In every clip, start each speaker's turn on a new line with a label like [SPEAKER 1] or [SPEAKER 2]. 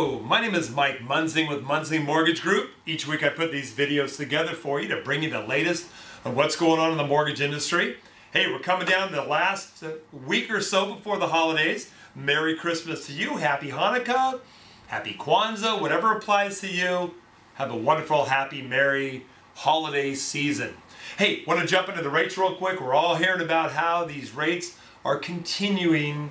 [SPEAKER 1] Hello, my name is Mike Munzing with Munzing Mortgage Group. Each week I put these videos together for you to bring you the latest of what's going on in the mortgage industry. Hey, we're coming down to the last week or so before the holidays. Merry Christmas to you, Happy Hanukkah, Happy Kwanzaa, whatever applies to you. Have a wonderful, happy, merry holiday season. Hey, want to jump into the rates real quick? We're all hearing about how these rates are continuing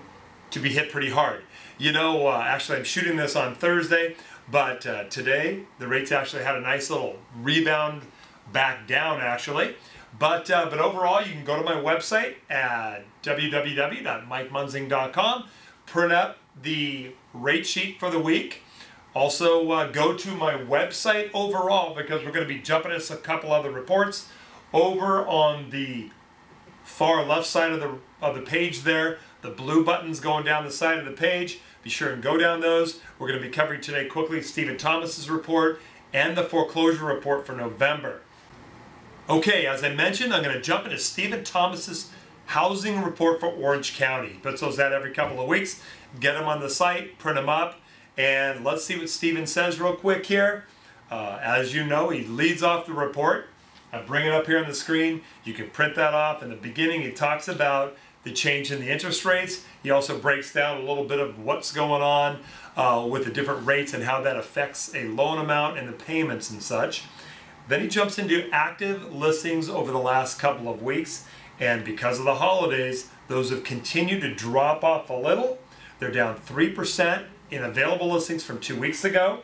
[SPEAKER 1] to be hit pretty hard. You know, actually I'm shooting this on Thursday, but today the rates actually had a nice little rebound back down actually. But overall, you can go to my website at www.mikemunzing.com, print up the rate sheet for the week. Also go to my website overall because we're going to be jumping into a couple other reports. Over on the far left side of the page there, the blue buttons going down the side of the page. Be sure and go down those. We're going to be covering today quickly Stephen Thomas's report and the foreclosure report for November. Okay, as I mentioned, I'm going to jump into Stephen Thomas's housing report for Orange County. He puts those out every couple of weeks. Get them on the site, print them up, and let's see what Stephen says real quick here. As you know, he leads off the report. I bring it up here on the screen. You can print that off. In the beginning, he talks about the change in the interest rates. He also breaks down a little bit of what's going on with the different rates and how that affects a loan amount and the payments and such. Then he jumps into active listings over the last couple of weeks, and because of the holidays, those have continued to drop off a little. They're down 3% in available listings from 2 weeks ago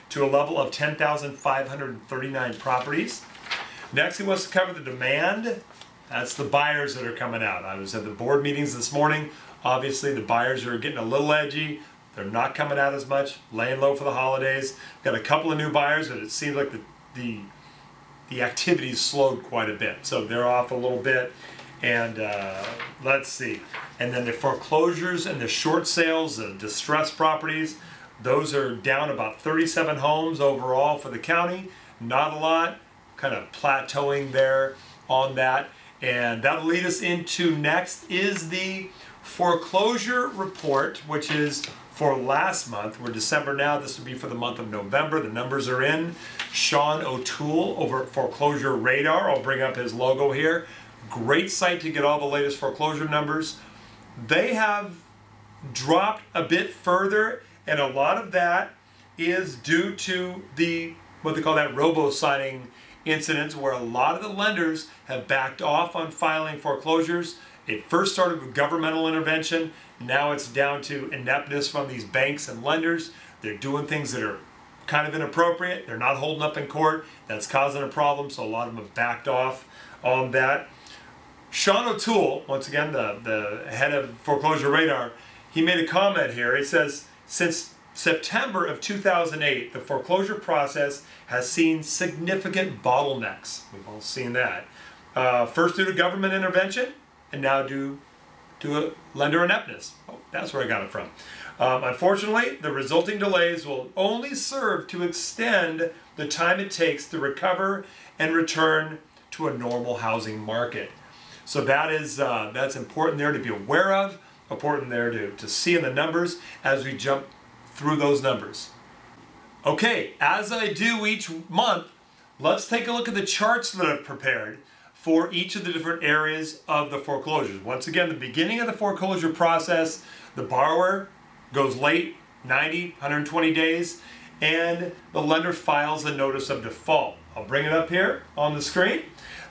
[SPEAKER 1] to a level of 10,539 properties. Next, he wants to cover the demand. That's the buyers that are coming out. I was at the board meetings this morning. Obviously, the buyers are getting a little edgy. They're not coming out as much, laying low for the holidays. Got a couple of new buyers, but it seems like the activity's slowed quite a bit. So they're off a little bit. And let's see. And then the foreclosures and the short sales, the distressed properties, those are down about 37 homes overall for the county. Not a lot, kind of plateauing there on that. And that'll lead us into next is the foreclosure report, which is for last month. We're December now. This will be for the month of November. The numbers are in. Sean O'Toole over at Foreclosure Radar. I'll bring up his logo here. Great site to get all the latest foreclosure numbers. They have dropped a bit further, and a lot of that is due to the, what they call that robo-signing incidents, where a lot of the lenders have backed off on filing foreclosures. It first started with governmental intervention. Now it's down to ineptness from these banks and lenders. They're doing things that are kind of inappropriate. They're not holding up in court. That's causing a problem, so a lot of them have backed off on that. Sean O'Toole, once again, the head of Foreclosure Radar, he made a comment here. He says, since September of 2008, the foreclosure process has seen significant bottlenecks. We've all seen that. First due to government intervention, and now due to a lender ineptness. Oh, that's where I got it from. Unfortunately, the resulting delays will only serve to extend the time it takes to recover and return to a normal housing market. So that is that's important there to be aware of, important there to see in the numbers as we jump through those numbers. Okay, as I do each month, let's take a look at the charts that I've prepared for each of the different areas of the foreclosures. Once again, the beginning of the foreclosure process, the borrower goes late, 90, 120 days, and the lender files a notice of default. I'll bring it up here on the screen.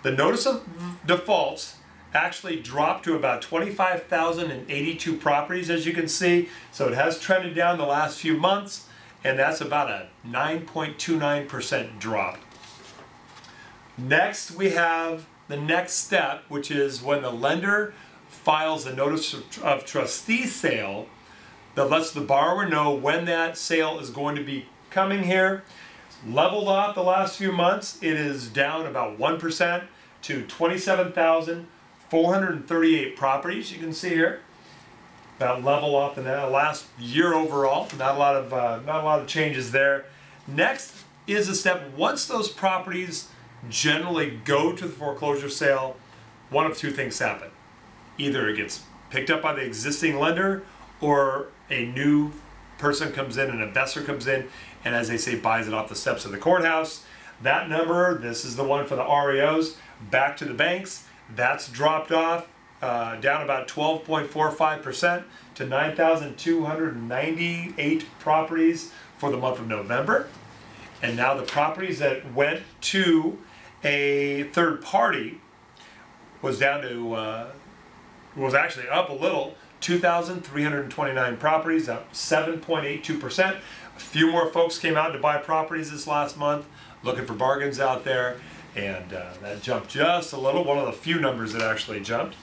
[SPEAKER 1] The notice of defaults actually dropped to about 25,082 properties, as you can see. So it has trended down the last few months, and that's about a 9.29% drop. Next, we have the next step, which is when the lender files a notice of trustee sale that lets the borrower know when that sale is going to be coming here. Leveled off the last few months. It is down about 1% to 27,438 properties. You can see here, about level off in the last year overall. Not a lot of changes there. Next is a step. Once those properties generally go to the foreclosure sale, one of two things happen. Either it gets picked up by the existing lender, or a new person comes in, an investor comes in, and as they say, buys it off the steps of the courthouse. That number, this is the one for the REOs, back to the banks, that's dropped off down about 12.45% to 9,298 properties for the month of November. And now the properties that went to a third party was down to, was actually up a little, 2,329 properties, up 7.82%. A few more folks came out to buy properties this last month, looking for bargains out there, and that jumped just a little, one of the few numbers that actually jumped.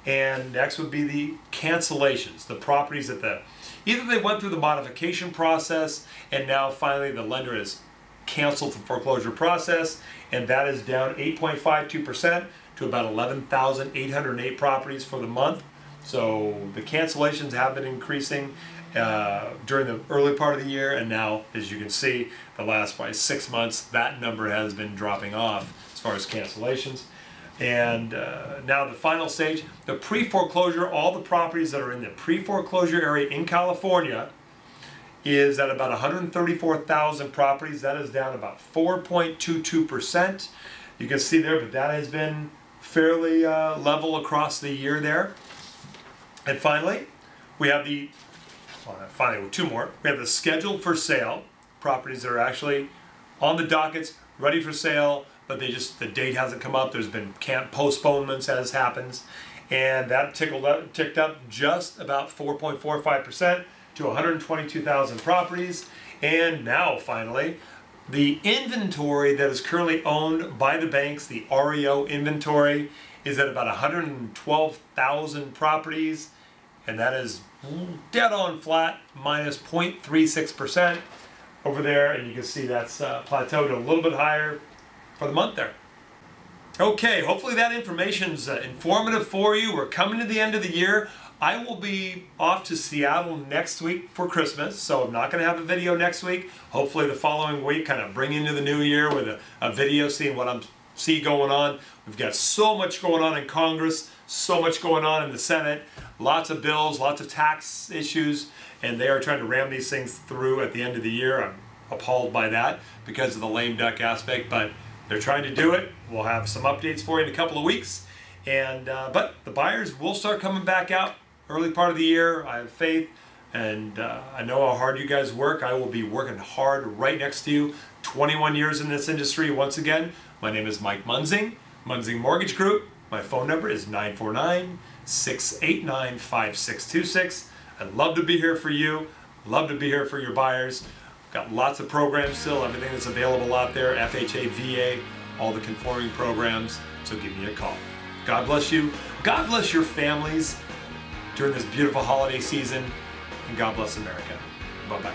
[SPEAKER 1] And next would be the cancellations, the properties that either they went through the modification process and now finally the lender has canceled the foreclosure process, and that is down 8.52% to about 11,808 properties for the month. So the cancellations have been increasing during the early part of the year, and now, as you can see, the last probably 6 months, that number has been dropping off as far as cancellations. And now the final stage, the pre-foreclosure, all the properties that are in the pre-foreclosure area in California is at about 134,000 properties. That is down about 4.22%. You can see there, but that has been fairly level across the year there. And finally, we have the, two more. We have the scheduled for sale properties that are actually on the dockets, ready for sale, but the date hasn't come up. There's been postponements as happens, and that ticked up just about 4.45% to 122,000 properties. And now finally, the inventory that is currently owned by the banks, the REO inventory, is at about 112,000 properties, and that is dead on flat, minus 0.36% over there, and you can see that's plateaued a little bit higher for the month there. Okay, hopefully that information's informative for you. We're coming to the end of the year. I will be off to Seattle next week for Christmas, so I'm not going to have a video next week. Hopefully the following week, kind of bring into the new year with a video, seeing what I'm going on. We've got so much going on in Congress, so much going on in the Senate, lots of bills, lots of tax issues, and they are trying to ram these things through at the end of the year. I'm appalled by that because of the lame duck aspect, but they're trying to do it. We'll have some updates for you in a couple of weeks, and but the buyers will start coming back out early part of the year. I have faith, and I know how hard you guys work. I will be working hard right next to you. 21 years in this industry once again. My name is Mike Munzing, Munzing Mortgage Group. My phone number is 949-689-5626. I'd love to be here for you. Love to be here for your buyers. Got lots of programs still, everything that's available out there, FHA, VA, all the conforming programs, so give me a call. God bless you. God bless your families during this beautiful holiday season, and God bless America. Bye-bye.